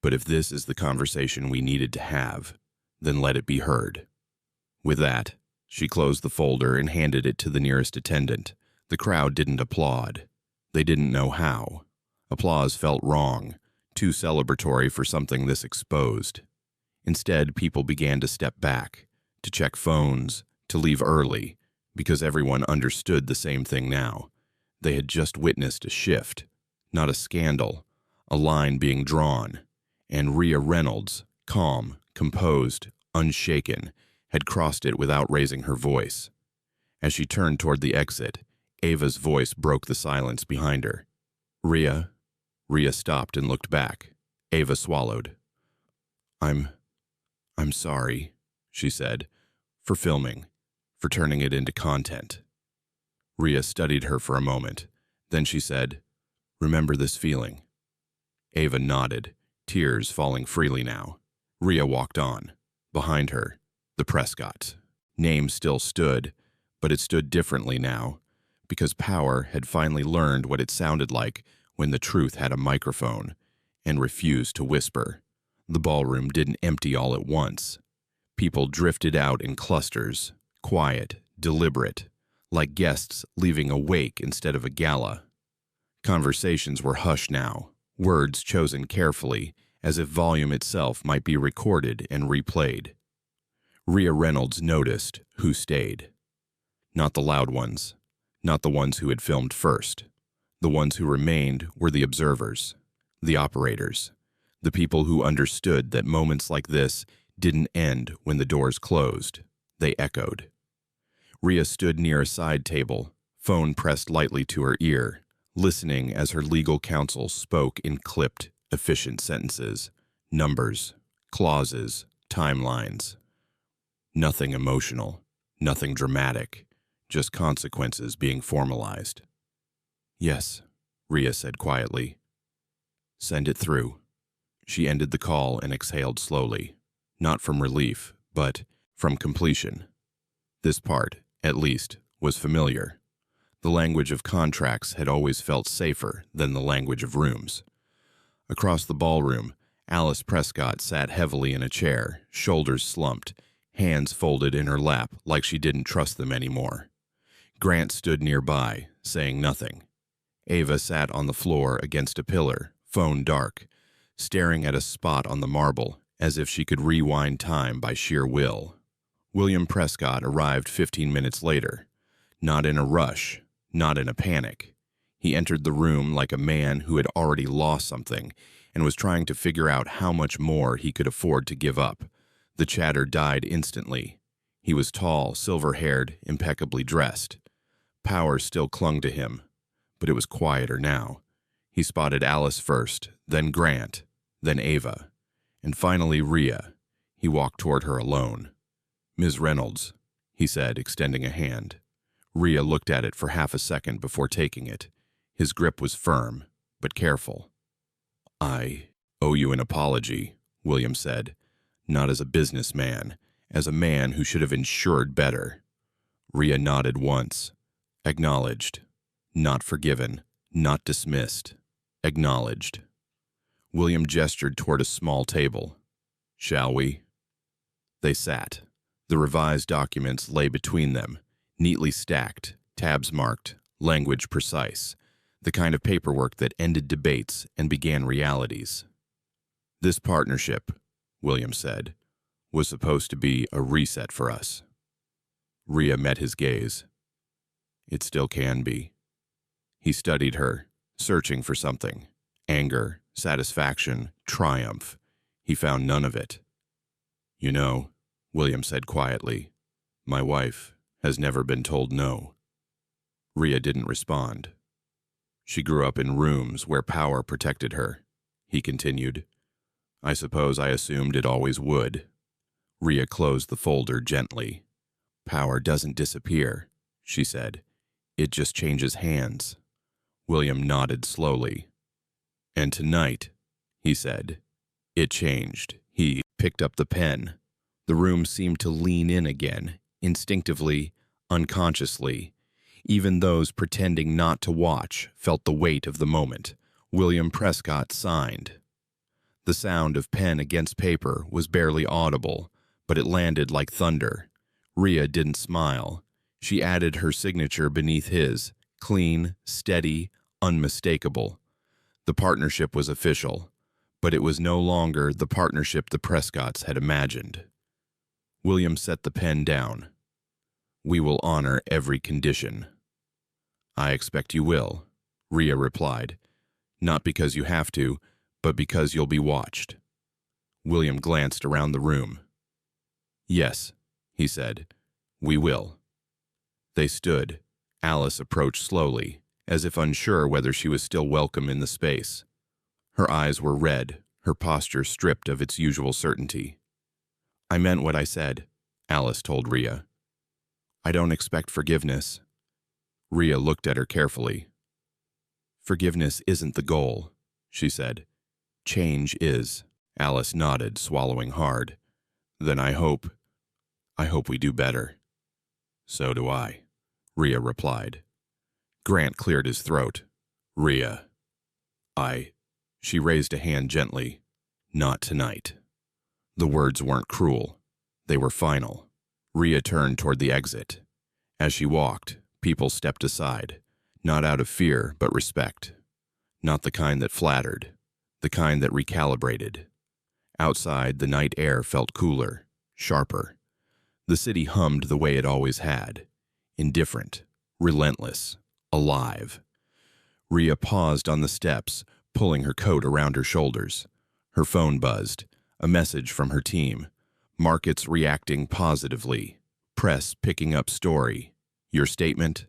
"But if this is the conversation we needed to have, then let it be heard." With that, she closed the folder and handed it to the nearest attendant. The crowd didn't applaud. They didn't know how. Applause felt wrong, too celebratory for something this exposed. Instead, people began to step back, to check phones, to leave early, because everyone understood the same thing now. They had just witnessed a shift, not a scandal, a line being drawn, and Ria Reynolds, calm, composed, unshaken, had crossed it without raising her voice. As she turned toward the exit, Ava's voice broke the silence behind her. Ria? Ria stopped and looked back. Ava swallowed. I'm sorry, she said, for filming, for turning it into content. Ria studied her for a moment. Then she said, remember this feeling? Ava nodded, tears falling freely now. Ria walked on. Behind her, the Prescott. Name still stood, but it stood differently now, because power had finally learned what it sounded like when the truth had a microphone and refused to whisper. The ballroom didn't empty all at once. People drifted out in clusters, quiet, deliberate, like guests leaving a wake instead of a gala. Conversations were hushed now, words chosen carefully, as if volume itself might be recorded and replayed. Ria Reynolds noticed who stayed. Not the loud ones, not the ones who had filmed first. The ones who remained were the observers, the operators, the people who understood that moments like this didn't end when the doors closed. They echoed. Ria stood near a side table, phone pressed lightly to her ear, listening as her legal counsel spoke in clipped, efficient sentences, numbers, clauses, timelines. Nothing emotional, nothing dramatic, just consequences being formalized. Yes, Ria said quietly. Send it through. She ended the call and exhaled slowly, not from relief, but from completion. This part, at least, was familiar. The language of contracts had always felt safer than the language of rooms. Across the ballroom, Alice Prescott sat heavily in a chair, shoulders slumped, hands folded in her lap like she didn't trust them anymore. Grant stood nearby, saying nothing. Ava sat on the floor against a pillar, phone dark, staring at a spot on the marble as if she could rewind time by sheer will. William Prescott arrived 15 minutes later, not in a rush, not in a panic. He entered the room like a man who had already lost something and was trying to figure out how much more he could afford to give up. The chatter died instantly. He was tall, silver-haired, impeccably dressed. Power still clung to him, but it was quieter now. He spotted Alice first, then Grant, then Ava, and finally Ria. He walked toward her alone. Ms. Reynolds, he said, extending a hand. Ria looked at it for half a second before taking it. His grip was firm, but careful. I owe you an apology, William said, not as a businessman, as a man who should have ensured better. Ria nodded once, acknowledged, not forgiven, not dismissed, acknowledged. William gestured toward a small table. Shall we? They sat. The revised documents lay between them, neatly stacked, tabs marked, language precise, the kind of paperwork that ended debates and began realities. This partnership, William said, was supposed to be a reset for us. Ria met his gaze. It still can be. He studied her, searching for something. Anger, satisfaction, triumph. He found none of it. You know, William said quietly, my wife has never been told no. Ria didn't respond. She grew up in rooms where power protected her, he continued. I suppose I assumed it always would. Ria closed the folder gently. Power doesn't disappear, she said. It just changes hands. William nodded slowly. And tonight, he said, it changed. He picked up the pen. The room seemed to lean in again, instinctively, unconsciously. Even those pretending not to watch felt the weight of the moment. William Prescott signed. The sound of pen against paper was barely audible, but it landed like thunder. Ria didn't smile. She added her signature beneath his, clean, steady, unmistakable. The partnership was official, but it was no longer the partnership the Prescotts had imagined. William set the pen down. "We will honor every condition." "I expect you will," Ria replied. "Not because you have to, but because you'll be watched." William glanced around the room. "Yes," he said, "we will." They stood. Alice approached slowly, as if unsure whether she was still welcome in the space. Her eyes were red, her posture stripped of its usual certainty. "I meant what I said," Alice told Ria. "I don't expect forgiveness." Ria looked at her carefully. "Forgiveness isn't the goal," she said. "Change is." Alice nodded, swallowing hard. "Then I hope we do better." "So do I," Ria replied. Grant cleared his throat. "Ria, She raised a hand gently. "Not tonight." The words weren't cruel. They were final. Ria turned toward the exit. As she walked, people stepped aside, not out of fear but respect. Not the kind that flattered, the kind that recalibrated. Outside, the night air felt cooler, sharper. The city hummed the way it always had. Indifferent, relentless, alive. Ria paused on the steps, pulling her coat around her shoulders. Her phone buzzed, a message from her team. Markets reacting positively. Press picking up story. "Your statement?"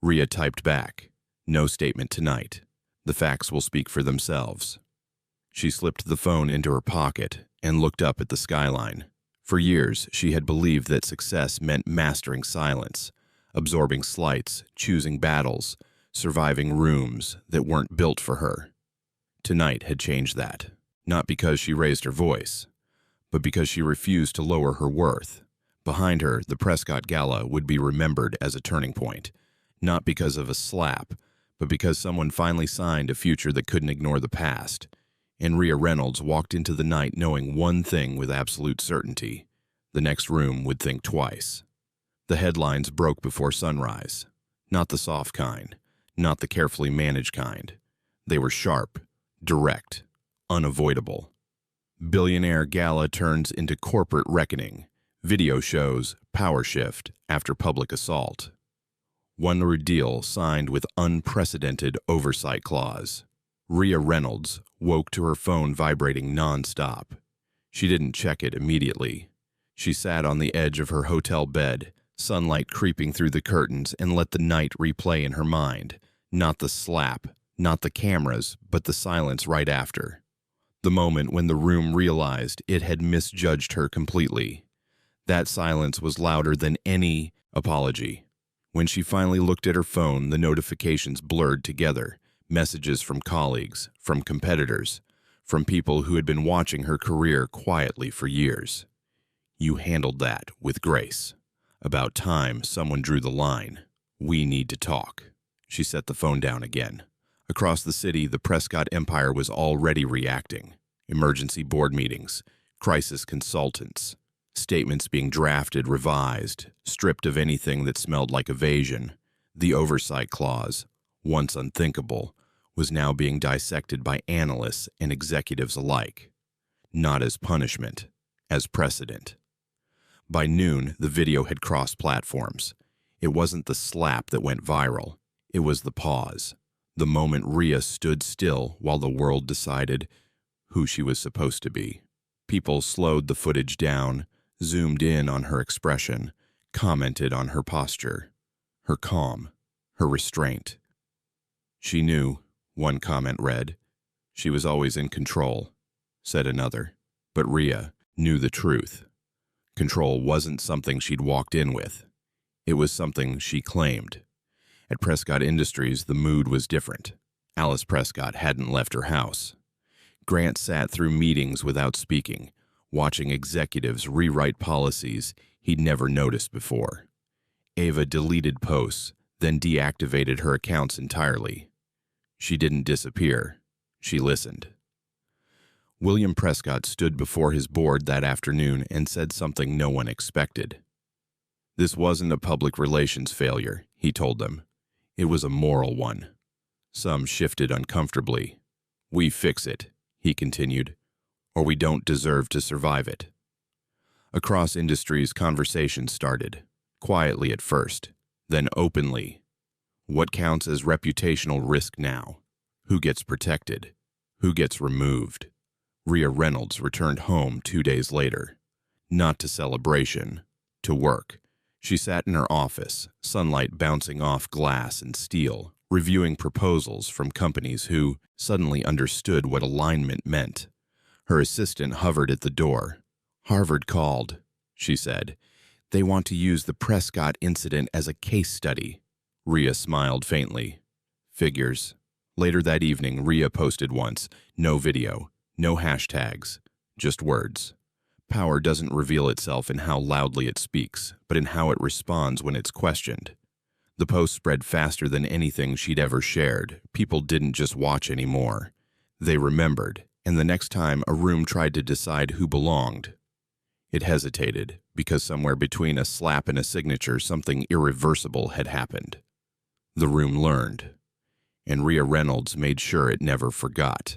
Ria typed back. "No statement tonight. The facts will speak for themselves." She slipped the phone into her pocket and looked up at the skyline. For years, she had believed that success meant mastering silence, absorbing slights, choosing battles, surviving rooms that weren't built for her. Tonight had changed that, not because she raised her voice, but because she refused to lower her worth. Behind her, the Prescott Gala would be remembered as a turning point, not because of a slap, but because someone finally signed a future that couldn't ignore the past. And Ria Reynolds walked into the night knowing one thing with absolute certainty: the next room would think twice. The headlines broke before sunrise. Not the soft kind, not the carefully managed kind. They were sharp, direct, unavoidable. Billionaire Gala turns into corporate reckoning. Video shows power shift after public assault. One deal signed with unprecedented oversight clause. Ria Reynolds woke to her phone vibrating nonstop. She didn't check it immediately. She sat on the edge of her hotel bed, sunlight creeping through the curtains, and let the night replay in her mind. Not the slap, not the cameras, but the silence right after. The moment when the room realized it had misjudged her completely. That silence was louder than any apology. When she finally looked at her phone, the notifications blurred together. Messages from colleagues, from competitors, from people who had been watching her career quietly for years. "You handled that with grace. About time someone drew the line. We need to talk." She set the phone down again. Across the city, the Prescott empire was already reacting. Emergency board meetings, crisis consultants, statements being drafted, revised, stripped of anything that smelled like evasion. The oversight clause, once unthinkable, was now being dissected by analysts and executives alike. Not as punishment, as precedent. By noon, the video had crossed platforms. It wasn't the slap that went viral. It was the pause. The moment Ria stood still while the world decided who she was supposed to be. People slowed the footage down, zoomed in on her expression, commented on her posture, her calm, her restraint. She knew, one comment read. She was always in control, said another. But Ria knew the truth. Control wasn't something she'd walked in with. It was something she claimed. At Prescott Industries, the mood was different. Alice Prescott hadn't left her house. Grant sat through meetings without speaking, watching executives rewrite policies he'd never noticed before. Ava deleted posts, then deactivated her accounts entirely. She didn't disappear. She listened. William Prescott stood before his board that afternoon and said something no one expected. This wasn't a public relations failure, he told them. It was a moral one. Some shifted uncomfortably. "We fix it," he continued, "or we don't deserve to survive it." Across industries, conversations started, quietly at first, then openly. What counts as reputational risk now? Who gets protected? Who gets removed? Ria Reynolds returned home 2 days later. Not to celebration, to work. She sat in her office, sunlight bouncing off glass and steel, reviewing proposals from companies who suddenly understood what alignment meant. Her assistant hovered at the door. "Harvard called," she said. "They want to use the Prescott incident as a case study." Ria smiled faintly. "Figures." Later that evening, Ria posted once, no video, no hashtags, just words. Power doesn't reveal itself in how loudly it speaks, but in how it responds when it's questioned. The post spread faster than anything she'd ever shared. People didn't just watch anymore. They remembered, and the next time a room tried to decide who belonged, it hesitated, because somewhere between a slap and a signature, something irreversible had happened. The room learned, and Ria Reynolds made sure it never forgot.